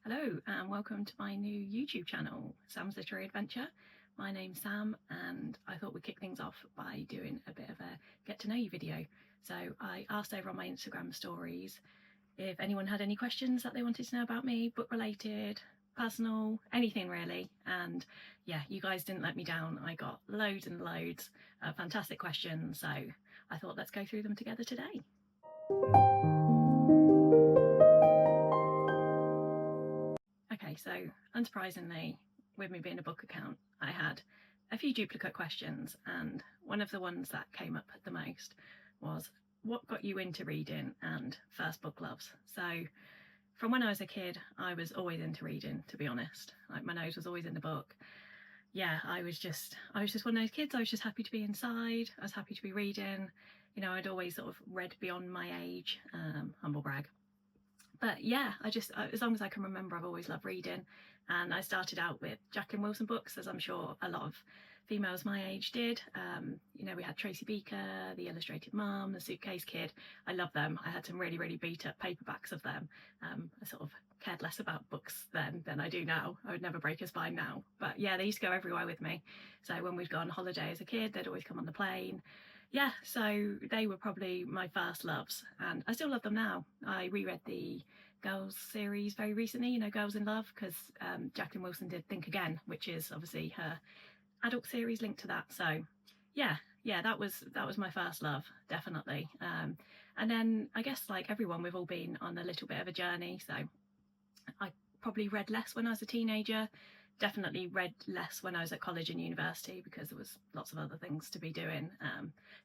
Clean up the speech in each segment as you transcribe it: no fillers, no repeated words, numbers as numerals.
Hello and welcome to my new YouTube channel, Sam's Literary Adventure. My name's Sam and I thought we'd kick things off by doing a bit of a get to know you video. So I asked over on my Instagram stories if anyone had any questions that they wanted to know about me, book related, personal, anything really. And yeah, you guys didn't let me down. I got loads and loads of fantastic questions. So I thought let's go through them together today. Okay, so unsurprisingly, with me being a book account, I had a few duplicate questions, and one of the ones that came up the most was what got you into reading and first book loves. So from when I was a kid, I was always into reading, to be honest. Like my nose was always in the book. Yeah, I was just one of those kids. I was just happy to be inside. I was happy to be reading. You know, I'd always sort of read beyond my age, humble brag. But yeah, as long as I can remember, I've always loved reading. And I started out with Jacqueline Wilson books, as I'm sure a lot of females my age did. You know, we had Tracy Beaker, The Illustrated Mum, The Suitcase Kid. I love them. I had some really, really beat up paperbacks of them. I sort of cared less about books then than I do now. I would never break a spine now. But yeah, they used to go everywhere with me. So when we'd go on holiday as a kid, they'd always come on the plane. Yeah, so they were probably my first loves, and I still love them now. I reread the Girls series very recently, you know, Girls in Love, because Jacqueline Wilson did Think Again, which is obviously her adult series linked to that. So yeah, that was my first love, definitely. And then I guess like everyone, we've all been on a little bit of a journey. So I probably read less when I was a teenager. Definitely read less when I was at college and university because there was lots of other things to be doing.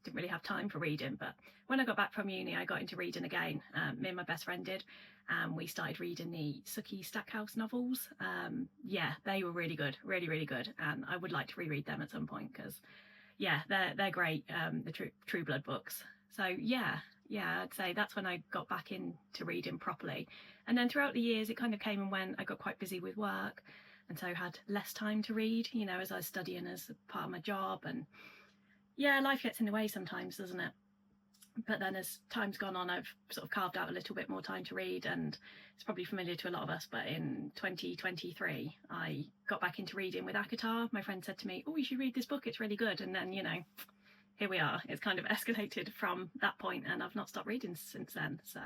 Didn't really have time for reading, but when I got back from uni, I got into reading again. Me and my best friend did, and we started reading the Sookie Stackhouse novels. Yeah, they were really good, really good, and I would like to reread them at some point because yeah, they're great. The True Blood books. So yeah, I'd say that's when I got back into reading properly. And then throughout the years, it kind of came and went. I got quite busy with work, and so had less time to read, you know, as I was studying as part of my job. And yeah, life gets in the way sometimes, doesn't it? But then as time's gone on, I've sort of carved out a little bit more time to read, and it's probably familiar to a lot of us, but in 2023 I got back into reading with ACOTAR. My friend said to me, oh, you should read this book, it's really good. And then, you know, here we are. It's kind of escalated from that point, and I've not stopped reading since then. So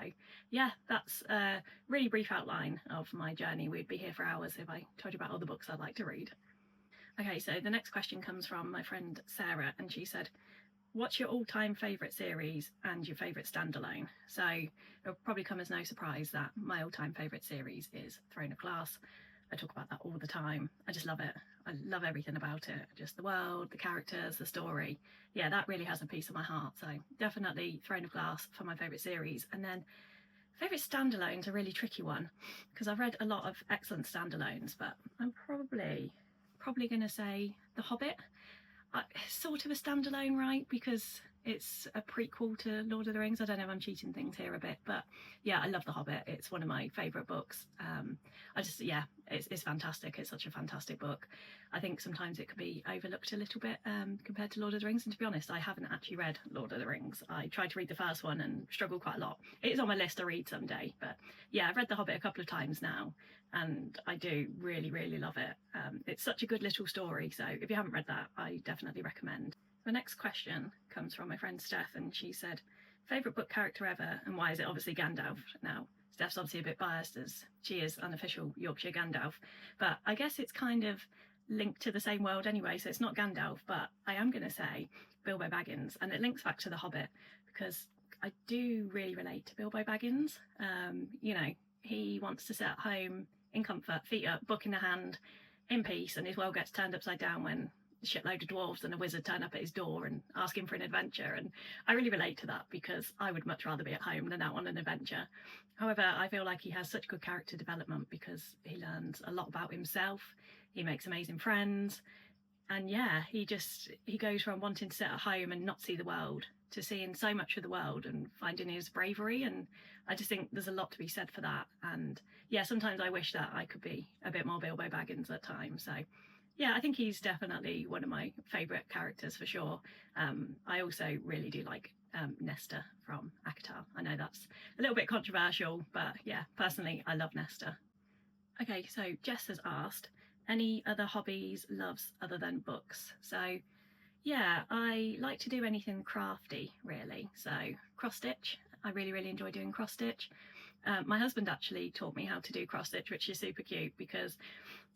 yeah, that's a really brief outline of my journey. We'd be here for hours if I told you about all the books I'd like to read. Okay, so the next question comes from my friend Sarah, and she said, what's your all-time favourite series and your favourite standalone? So it'll probably come as no surprise that my all-time favourite series is Throne of Glass. I talk about that all the time. I just love it. I love everything about it. Just the world, the characters, the story. Yeah, that really has a piece of my heart. So definitely Throne of Glass for my favourite series. And then favourite standalone's a really tricky one because I've read a lot of excellent standalones, but I'm probably going to say The Hobbit. Sort of a standalone, right? Because it's a prequel to Lord of the Rings. I don't know if I'm cheating things here a bit, but yeah, I love The Hobbit. It's one of my favourite books. It's fantastic. It's such a fantastic book. I think sometimes it can be overlooked a little bit compared to Lord of the Rings. And to be honest, I haven't actually read Lord of the Rings. I tried to read the first one and struggled quite a lot. It is on my list to read someday, but yeah, I've read The Hobbit a couple of times now, and I do really love it. It's such a good little story, so if you haven't read that, I definitely recommend. The next question comes from my friend Steph, and she said, favourite book character ever, and why is it obviously Gandalf? Now, Steph's obviously a bit biased as she is unofficial Yorkshire Gandalf, but I guess it's kind of linked to the same world anyway, so it's not Gandalf, but I am going to say Bilbo Baggins, and it links back to The Hobbit because I do really relate to Bilbo Baggins. You know, he wants to sit at home in comfort, feet up, book in the hand, in peace, and his world gets turned upside down when a shitload of dwarves and a wizard turn up at his door and ask him for an adventure. And I really relate to that because I would much rather be at home than out on an adventure. However, I feel like he has such good character development because he learns a lot about himself, he makes amazing friends, and yeah, he goes from wanting to sit at home and not see the world to seeing so much of the world and finding his bravery. And I just think there's a lot to be said for that. And yeah, sometimes I wish that I could be a bit more Bilbo Baggins at times. So yeah, I think he's definitely one of my favourite characters for sure. I also really do like Nesta from ACOTAR. I know that's a little bit controversial, but yeah, personally I love Nesta. Okay, so Jess has asked, any other hobbies, loves other than books? So yeah, I like to do anything crafty really. So cross stitch, I really enjoy doing cross stitch. My husband actually taught me how to do cross stitch, which is super cute because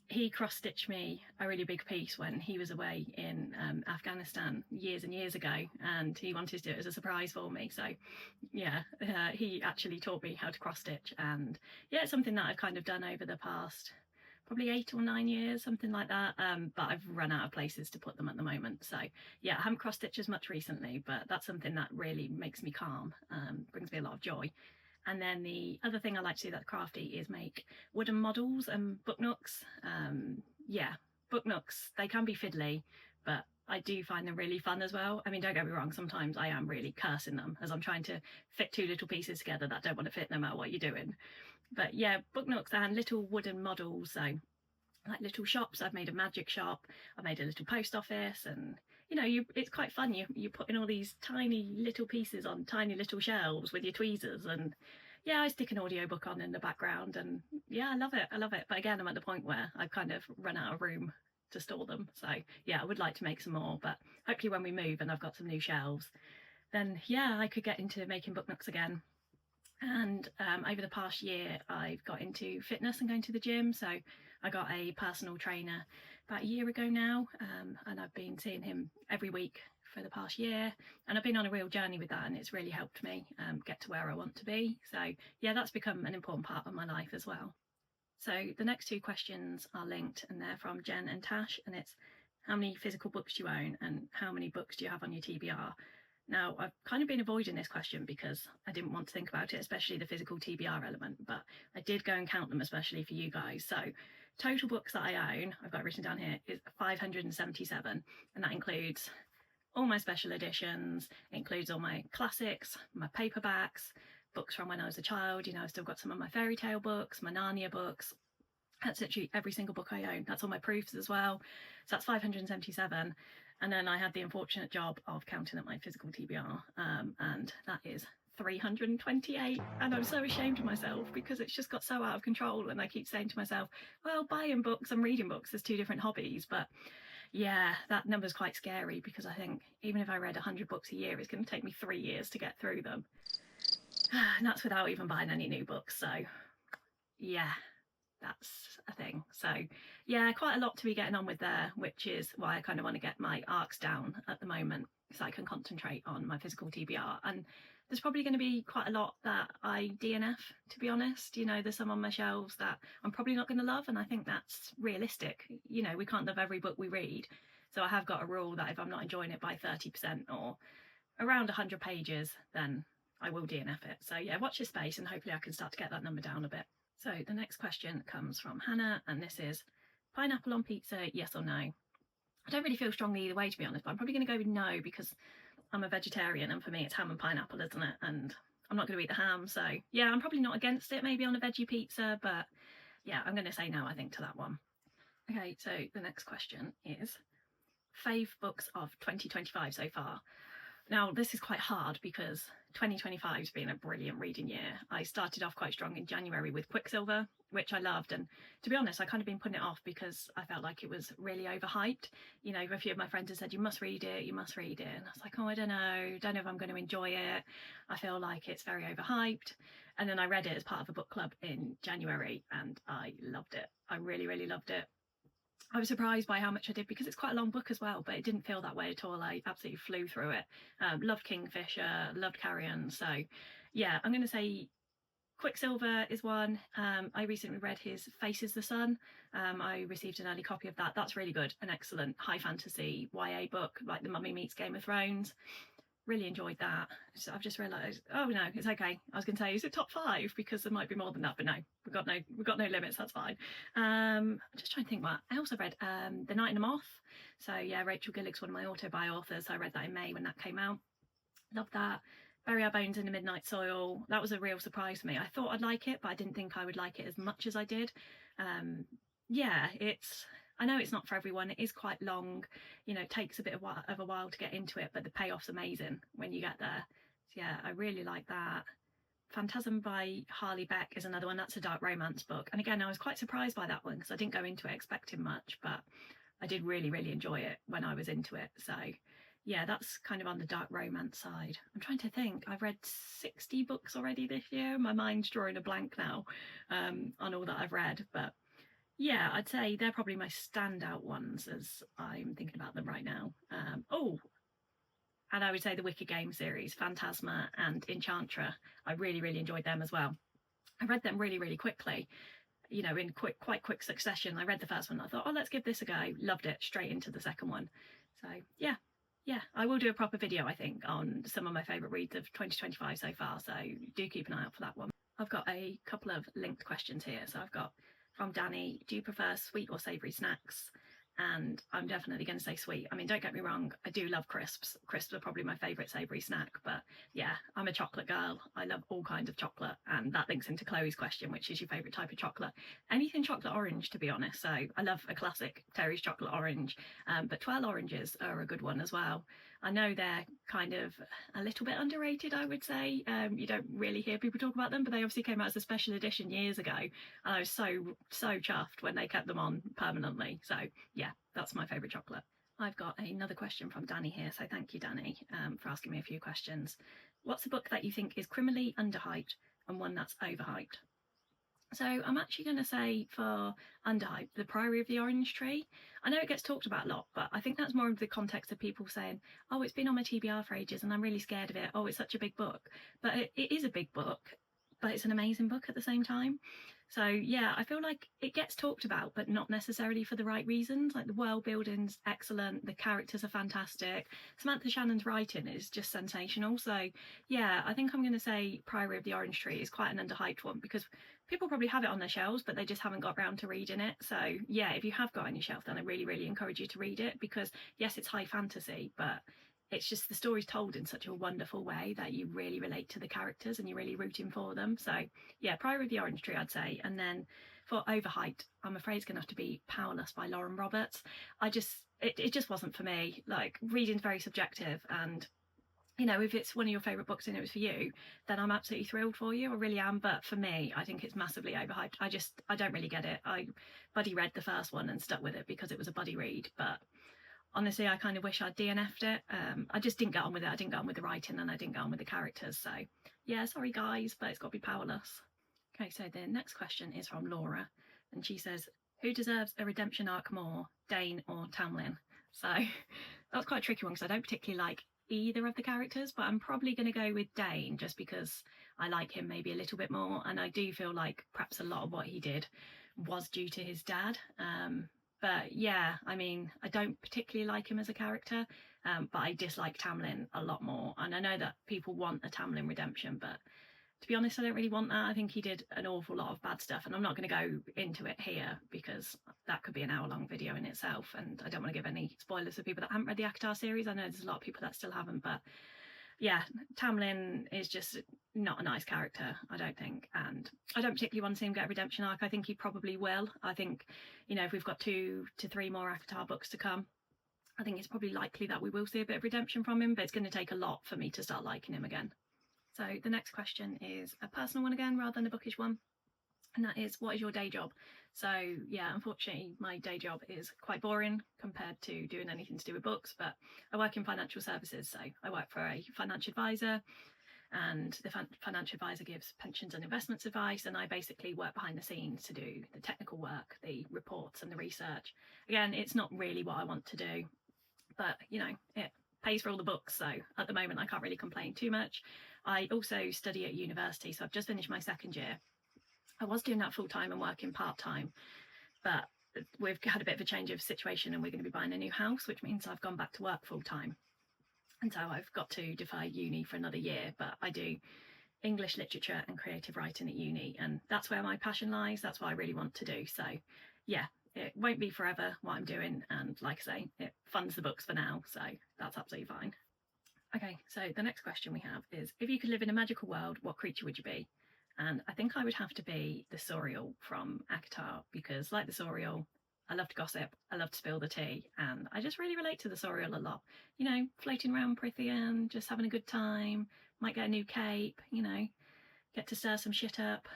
he cross stitched me a really big piece when he was away in Afghanistan years and years ago, and he wanted to do it as a surprise for me. So yeah, he actually taught me how to cross stitch, and yeah, it's something that I've kind of done over the past probably 8 or 9 years, something like that. But I've run out of places to put them at the moment. So yeah, I haven't cross stitched as much recently, but that's something that really makes me calm, brings me a lot of joy. And then the other thing I like to do that's crafty is make wooden models and book nooks. Yeah, book nooks, they can be fiddly, but I do find them really fun as well. I mean, don't get me wrong, sometimes I am really cursing them as I'm trying to fit two little pieces together that don't want to fit no matter what you're doing. But yeah, book nooks and little wooden models, so like little shops. I've made a magic shop, I've made a little post office, and you know, it's quite fun. You put in all these tiny little pieces on tiny little shelves with your tweezers, and yeah, I stick an audiobook on in the background, and yeah, I love it. I love it. But again, I'm at the point where I've kind of run out of room to store them. So yeah, I would like to make some more, but hopefully when we move and I've got some new shelves, then yeah, I could get into making book nooks again. And over the past year, I've got into fitness and going to the gym. So I got a personal trainer about a year ago now, and I've been seeing him every week for the past year. And I've been on a real journey with that, and it's really helped me get to where I want to be. So yeah, that's become an important part of my life as well. So the next two questions are linked, and they're from Jen and Tash, and it's how many physical books do you own and how many books do you have on your TBR? Now, I've kind of been avoiding this question because I didn't want to think about it, especially the physical TBR element, but I did go and count them, especially for you guys. So total books that I own, I've got written down here, is 577, and that includes all my special editions, includes all my classics, my paperbacks, books from when I was a child. You know, I've still got some of my fairy tale books, my Narnia books. That's literally every single book I own. That's all my proofs as well. So that's 577. And then I had the unfortunate job of counting up my physical TBR, and that is 328. And I'm so ashamed of myself because it's just got so out of control. And I keep saying to myself, well, buying books and reading books is two different hobbies. But yeah, that number's quite scary because I think even if I read 100 books a year, it's going to take me 3 years to get through them. And that's without even buying any new books. So yeah, that's a thing. So yeah, quite a lot to be getting on with there, which is why I kind of want to get my arcs down at the moment so I can concentrate on my physical TBR. And there's probably going to be quite a lot that I DNF, to be honest. You know, there's some on my shelves that I'm probably not going to love, and I think that's realistic. You know, we can't love every book we read. So I have got a rule that if I'm not enjoying it by 30% or around 100 pages, then I will DNF it. So yeah, watch your space, and hopefully I can start to get that number down a bit. So the next question comes from Hannah, and this is pineapple on pizza, yes or no? I don't really feel strongly either way, to be honest, but I'm probably going to go with no because I'm a vegetarian, and for me it's ham and pineapple, isn't it? And I'm not going to eat the ham, so yeah, I'm probably not against it maybe on a veggie pizza, but yeah, I'm going to say no, I think, to that one. Okay, so the next question is fave books of 2025 so far. Now, this is quite hard because 2025 has been a brilliant reading year. I started off quite strong in January with Quicksilver, which I loved. And to be honest, I kind of been putting it off because I felt like it was really overhyped. You know, a few of my friends have said, you must read it, you must read it. And I was like, oh, I don't know if I'm going to enjoy it. I feel like it's very overhyped. And then I read it as part of a book club in January and I loved it. I really loved it. I was surprised by how much I did because it's quite a long book as well, but it didn't feel that way at all. I absolutely flew through it. Loved Kingfisher, loved Carrion. So yeah, I'm going to say Quicksilver is one. I recently read his Faces the Sun. I received an early copy of that. That's really good. An excellent high fantasy YA book, like The Mummy Meets Game of Thrones. Really enjoyed that. So I've just realised, oh no, it's okay. I was going to say, is it top 5? Because there might be more than that, but no, we've got no limits. That's fine. I'm just trying to think what else I read. The Night and the Moth. So yeah, Rachel Gillick's one of my auto-buy authors. I read that in May when that came out. Loved that. Bury Our Bones in the Midnight Soil. That was a real surprise for me. I thought I'd like it, but I didn't think I would like it as much as I did. Yeah, I know it's not for everyone. It is quite long. You know, it takes a bit of a while to get into it, but the payoff's amazing when you get there. So yeah, I really like that. Phantasm by Harley Beck is another one. That's a dark romance book. And again, I was quite surprised by that one because I didn't go into it expecting much, but I did really, really enjoy it when I was into it. So yeah, that's kind of on the dark romance side. I'm trying to think. I've read 60 books already this year. My mind's drawing a blank now on all that I've read. But yeah, I'd say they're probably my standout ones as I'm thinking about them right now. And I would say the Wicked Game series, Phantasma and Enchantra. I really, really enjoyed them as well. I read them really, really quickly, you know, in quite quick succession. I read the first one. I thought, oh, let's give this a go. Loved it. Straight into the second one. So yeah, I will do a proper video, I think, on some of my favourite reads of 2025 so far. So do keep an eye out for that one. I've got a couple of linked questions here. So I've got from Danny, do you prefer sweet or savoury snacks? And I'm definitely going to say sweet. I mean, don't get me wrong, I do love crisps. Crisps are probably my favourite savoury snack, but yeah, I'm a chocolate girl. I love all kinds of chocolate, and that links into Chloe's question, which is your favourite type of chocolate. Anything chocolate orange, to be honest. So I love a classic Terry's chocolate orange, but twirl oranges are a good one as well. I know they're kind of a little bit underrated, I would say. You don't really hear people talk about them, but they obviously came out as a special edition years ago, and I was so chuffed when they kept them on permanently. So yeah, that's my favourite chocolate. I've got another question from Danny here, so thank you, Danny, for asking me a few questions. What's a book that you think is criminally underhyped and one that's overhyped? So I'm actually going to say for underhyped, The Priory of the Orange Tree. I know it gets talked about a lot, but I think that's more in the context of people saying, oh, it's been on my TBR for ages and I'm really scared of it. Oh, it's such a big book. But it is a big book, but it's an amazing book at the same time. So yeah, I feel like it gets talked about, but not necessarily for the right reasons. Like the world building's excellent, the characters are fantastic. Samantha Shannon's writing is just sensational. So yeah, I think I'm going to say Priory of the Orange Tree is quite an underhyped one because people probably have it on their shelves, but they just haven't got around to reading it. So yeah, if you have got it on your shelf, then I really, really encourage you to read it because yes, it's high fantasy, but it's just the story's told in such a wonderful way that you really relate to the characters and you're really rooting for them. So yeah, Priory of the Orange Tree, I'd say. And then for overhyped, I'm afraid it's going to have to be Powerless by Lauren Roberts. It just wasn't for me. Like, reading's very subjective, and you know, if it's one of your favourite books and it was for you, then I'm absolutely thrilled for you. I really am. But for me, I think it's massively overhyped. I don't really get it. I buddy read the first one and stuck with it because it was a buddy read, but honestly, I kind of wish I'd DNF'd it. I just didn't get on with it. I didn't get on with the writing and I didn't get on with the characters. So yeah, sorry guys, but it's got to be Powerless. Okay, so the next question is from Laura, and she says, who deserves a redemption arc more, Dane or Tamlin? So that's quite a tricky one because I don't particularly like either of the characters, but I'm probably going to go with Dane just because I like him maybe a little bit more, and I do feel like perhaps a lot of what he did was due to his dad. But yeah, I mean, I don't particularly like him as a character, but I dislike Tamlin a lot more. And I know that people want a Tamlin redemption, but to be honest, I don't really want that. I think he did an awful lot of bad stuff, and I'm not going to go into it here because that could be an hour-long video in itself, and I don't want to give any spoilers for people that haven't read the ACOTAR series. I know there's a lot of people that still haven't, but yeah, Tamlin is just not a nice character, I don't think, and I don't particularly want to see him get a redemption arc. I think he probably will. I think, you know, if we've got 2 to 3 more ACOTAR books to come, I think it's probably likely that we will see a bit of redemption from him, but it's going to take a lot for me to start liking him again. So the next question is a personal one again rather than a bookish one, and that is, what is your day job? So yeah, unfortunately my day job is quite boring compared to doing anything to do with books, but I work in financial services. So I work for a financial advisor, and the financial advisor gives pensions and investments advice, and I basically work behind the scenes to do the technical work, the reports and the research. Again, it's not really what I want to do, but you know, it pays for all the books, so at the moment I can't really complain too much. I also study at university, so I've just finished my second year. I was doing that full-time and working part-time, but we've had a bit of a change of situation and we're going to be buying a new house, which means I've gone back to work full-time. And so I've got to defer uni for another year, but I do English literature and creative writing at uni, and that's where my passion lies. That's what I really want to do. So yeah, it won't be forever what I'm doing, and like I say, it funds the books for now, so that's absolutely fine. Okay, so the next question we have is, if you could live in a magical world, what creature would you be? And I think I would have to be the Sorial from ACOTAR, because like the Sorial, I love to gossip, I love to spill the tea, and I just really relate to the Sorial a lot. You know, floating around Prithian, just having a good time, might get a new cape, you know, get to stir some shit up,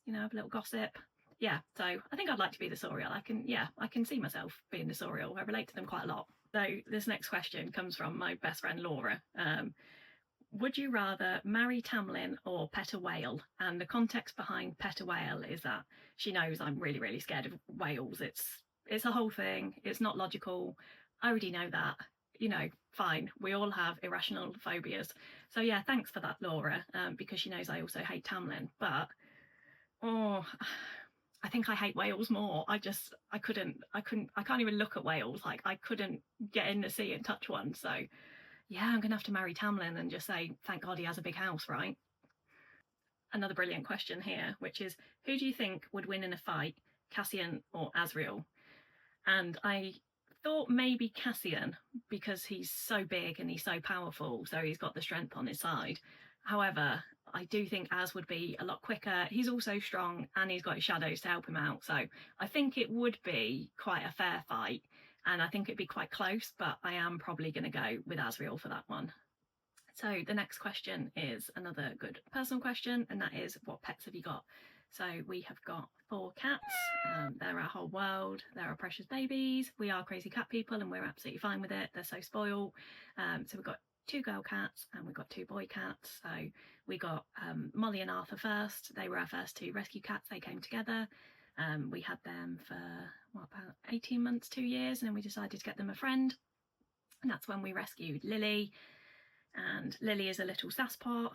you know, have a little gossip. Yeah, so I think I'd like to be the Soriel. I can see myself being the Soriel. I relate to them quite a lot. So this next question comes from my best friend Laura. Would you rather marry Tamlin or pet a whale? And the context behind pet a whale is that she knows I'm really, really scared of whales. It's a whole thing. It's not logical. I already know that. You know, fine. We all have irrational phobias. So yeah, thanks for that, Laura, because she knows I also hate Tamlin. But I think I hate whales more. I can't even look at whales. Like, I couldn't get in the sea and touch one. So yeah, I'm gonna have to marry Tamlin and just say, thank God he has a big house, right? Another brilliant question here, which is, who do you think would win in a fight, Cassian or Asriel? And I thought maybe Cassian, because he's so big and he's so powerful, so he's got the strength on his side. However, I do think Az would be a lot quicker. He's also strong and he's got his shadows to help him out. So I think it would be quite a fair fight, and I think it'd be quite close, but I am probably going to go with Asriel for that one. So the next question is another good personal question, and that is, what pets have you got? So we have got 4 cats. They're our whole world. They're our precious babies. We are crazy cat people and we're absolutely fine with it. They're so spoiled. So we've got 2 girl cats and we've got 2 boy cats. So we got Molly and Arthur first. They were our first 2 rescue cats. They came together. We had them for about 18 months, 2 years, and then we decided to get them a friend. And that's when we rescued Lily. And Lily is a little sasspot.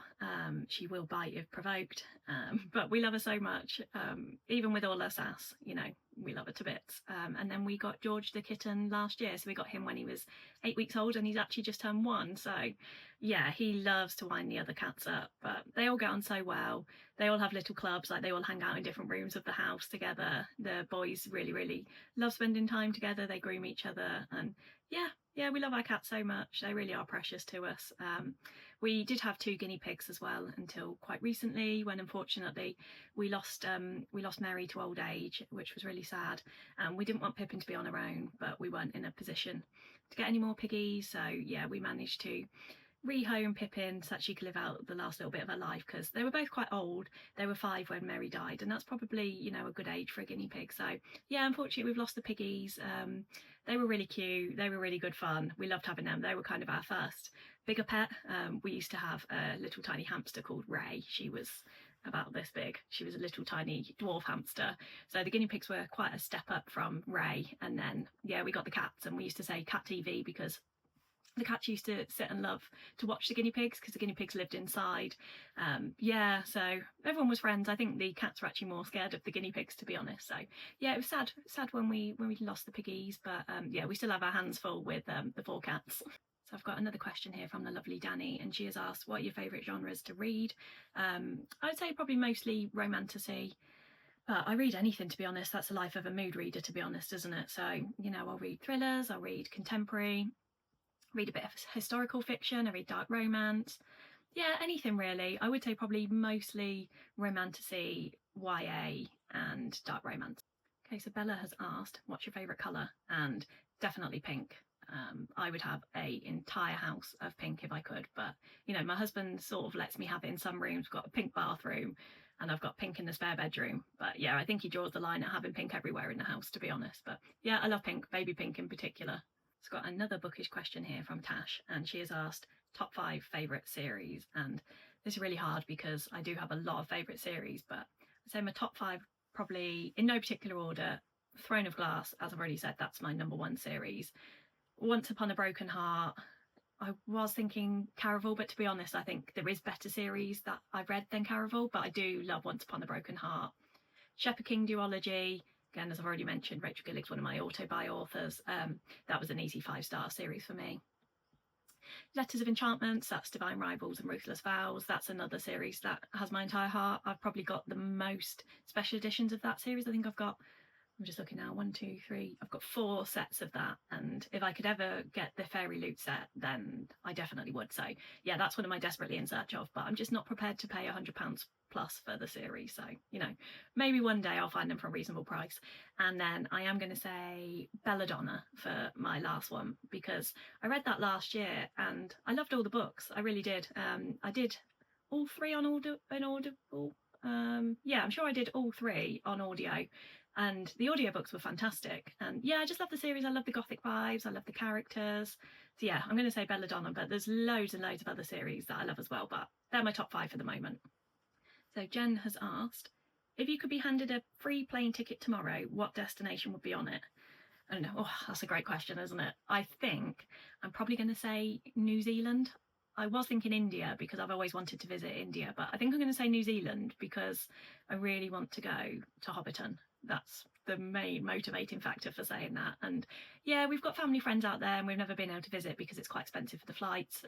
She will bite if provoked, but we love her so much. Even with all her sass, you know, we love her to bits. And then we got George the kitten last year. So we got him when he was 8 weeks old, and he's actually just turned 1. So yeah, he loves to wind the other cats up, but they all get on so well. They all have little clubs, like they all hang out in different rooms of the house together. The boys really, really love spending time together. They groom each other, and yeah, we love our cats so much. They really are precious to us. We did have 2 guinea pigs as well until quite recently, when unfortunately we lost Mary to old age, which was really sad. We didn't want Pippin to be on her own, but we weren't in a position to get any more piggies. So yeah, we managed to rehome Pippin so that she could live out the last little bit of her life, because they were both quite old. They were 5 when Mary died, and that's probably, you know, a good age for a guinea pig. So yeah, unfortunately we've lost the piggies. They were really cute. They were really good fun. We loved having them. They were kind of our first bigger pet. We used to have a little tiny hamster called Ray. She was about this big. She was a little tiny dwarf hamster. So the guinea pigs were quite a step up from Ray. And then yeah, we got the cats, and we used to say cat TV because the cats used to sit and love to watch the guinea pigs, because the guinea pigs lived inside. Yeah, so everyone was friends. I think the cats were actually more scared of the guinea pigs, to be honest. So yeah, it was sad when we lost the piggies, but yeah, we still have our hands full with the 4 cats. So I've got another question here from the lovely Danny, and she has asked, what are your favourite genres to read? I'd say probably mostly romantasy. But I read anything, to be honest. That's the life of a mood reader, to be honest, isn't it? So, you know, I'll read thrillers, I'll read contemporary, read a bit of historical fiction, I read dark romance. Yeah, anything really. I would say probably mostly romantasy, YA and dark romance. Okay, so Bella has asked, what's your favourite colour? And definitely pink. I would have an entire house of pink if I could, but you know, my husband sort of lets me have it in some rooms. We've got a pink bathroom and I've got pink in the spare bedroom, but yeah, I think he draws the line at having pink everywhere in the house, to be honest. But yeah, I love pink, baby pink in particular. It's got another bookish question here from Tash, and she has asked top 5 favourite series. And this is really hard because I do have a lot of favourite series, but I'd say my top 5, probably in no particular order: Throne of Glass, as I've already said, that's my #1 series. Once Upon a Broken Heart, I was thinking Caraval, but to be honest, I think there is better series that I've read than Caraval, but I do love Once Upon a Broken Heart. Shepherd King duology, again, as I've already mentioned, Rachel Gillig's one of my auto-buy authors. That was an easy 5-star series for me. Letters of Enchantments, that's Divine Rivals and Ruthless Vows. That's another series that has my entire heart. I've probably got the most special editions of that series. I think I've got, I'm just looking now, 1, 2, 3, I've got 4 sets of that, and if I could ever get the Fairy Loot set, then I definitely would. So yeah, that's one of my desperately in search of, but I'm just not prepared to pay £100 plus for the series. So, you know, maybe one day I'll find them for a reasonable price. And then I am going to say Belladonna for my last one, because I read that last year and I loved all the books. I really did. I did all 3 on Audible. Yeah, I'm sure I did all 3 on audio, and the audiobooks were fantastic. And yeah, I just love the series. I love the gothic vibes, I love the characters. So yeah, I'm going to say Belladonna, but there's loads and loads of other series that I love as well, but they're my top 5 for the moment. So Jen has asked, if you could be handed a free plane ticket tomorrow, what destination would be on it? I don't know. Oh, that's a great question, isn't it? I think I'm probably going to say New Zealand. I was thinking India because I've always wanted to visit India, but I think I'm going to say New Zealand because I really want to go to Hobbiton. That's the main motivating factor for saying that. And yeah, we've got family friends out there and we've never been able to visit because it's quite expensive for the flights.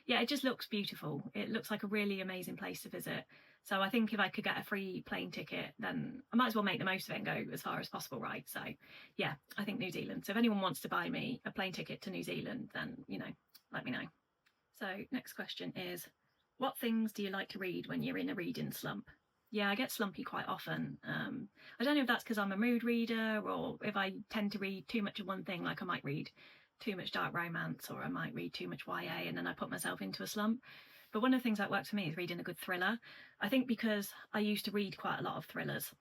Yeah, it just looks beautiful. It looks like a really amazing place to visit. So I think if I could get a free plane ticket, then I might as well make the most of it and go as far as possible, right? So yeah, I think New Zealand. So if anyone wants to buy me a plane ticket to New Zealand, then, you know, let me know. So next question is, what things do you like to read when you're in a reading slump? Yeah, I get slumpy quite often. I don't know if that's because I'm a mood reader or if I tend to read too much of one thing, like I might read too much dark romance or I might read too much YA and then I put myself into a slump. But one of the things that works for me is reading a good thriller. I think because I used to read quite a lot of thrillers.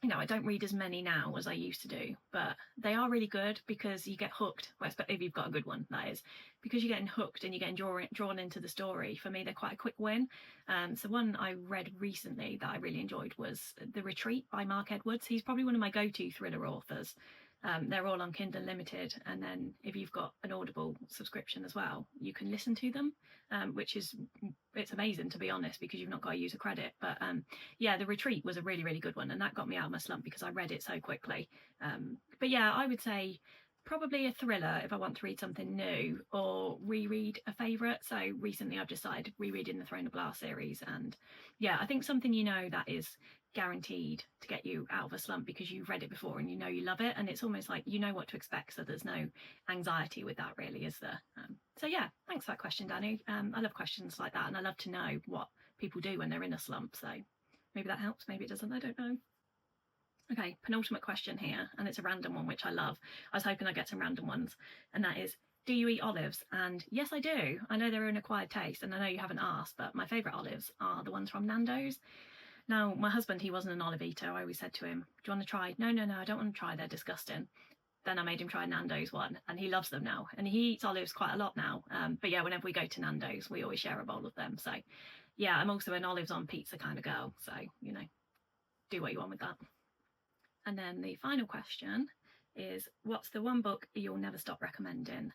You know, I don't read as many now as I used to do, but they are really good because you get hooked. Well, if you've got a good one, that is, because you're getting hooked and you're getting drawn into the story. For me, they're quite a quick win. So one I read recently that I really enjoyed was The Retreat by Mark Edwards. He's probably one of my go-to thriller authors. They're all on Kindle Unlimited, and then if you've got an Audible subscription as well, you can listen to them, which is, it's amazing, to be honest, because you've not got to use a credit. But yeah, The Retreat was a really, really good one, and that got me out of my slump because I read it so quickly. But yeah, I would say probably a thriller if I want to read something new or reread a favourite. So recently I've just started rereading the Throne of Glass series, and yeah, I think something, you know, that is guaranteed to get you out of a slump because you've read it before and you know you love it, and it's almost like you know what to expect, so there's no anxiety with that, really, is there? So yeah, thanks for that question, Danny. I love questions like that, and I love to know what people do when they're in a slump, so maybe that helps, maybe it doesn't, I don't know. Okay, penultimate question here, and it's a random one, which I love. I was hoping I'd get some random ones, and that is, do you eat olives? And yes, I do. I know they're an acquired taste, and I know you haven't asked, but my favourite olives are the ones from Nando's. Now, my husband, he wasn't an olive eater. I always said to him, do you want to try? No, I don't want to try. They're disgusting. Then I made him try Nando's one, and he loves them now. And he eats olives quite a lot now. But yeah, whenever we go to Nando's, we always share a bowl of them. So yeah, I'm also an olives on pizza kind of girl. So, you know, do what you want with that. And then the final question is, what's the one book you'll never stop recommending?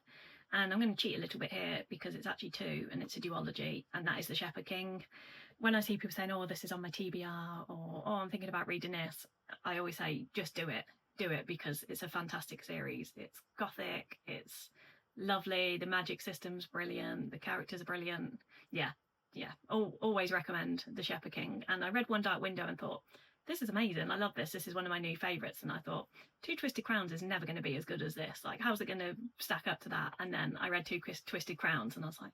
And I'm going to cheat a little bit here because it's actually 2 and it's a duology, and that is The Shepherd King. When I see people saying, oh, this is on my TBR, or oh, I'm thinking about reading this, I always say, just do it, because it's a fantastic series. It's gothic, it's lovely, the magic system's brilliant, the characters are brilliant. Yeah, always recommend The Shepherd King. And I read One Dark Window and thought, this is amazing, I love this is one of my new favourites. And I thought, Two Twisted Crowns is never going to be as good as this, like how's it going to stack up to that? And then I read Two Twisted Crowns and I was like,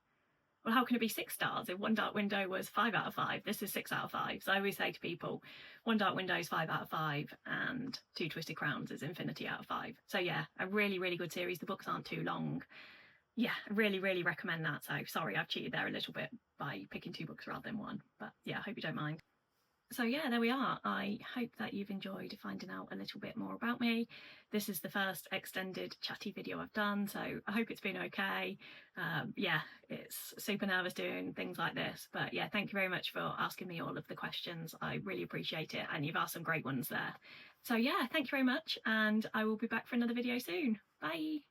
well, how can it be 6 stars if One Dark Window was 5 out of 5? This is 6 out of 5. So I always say to people, One Dark Window is 5 out of 5 and Two Twisted Crowns is infinity out of 5. So yeah, a really, really good series. The books aren't too long. Yeah, I really, really recommend that. So sorry, I've cheated there a little bit by picking 2 books rather than 1. But yeah, I hope you don't mind. So yeah, there we are. I hope that you've enjoyed finding out a little bit more about me. This is the first extended chatty video I've done, so I hope it's been okay. Yeah, it's super nervous doing things like this, but yeah, thank you very much for asking me all of the questions. I really appreciate it, and you've asked some great ones there. So yeah, thank you very much, and I will be back for another video soon. Bye!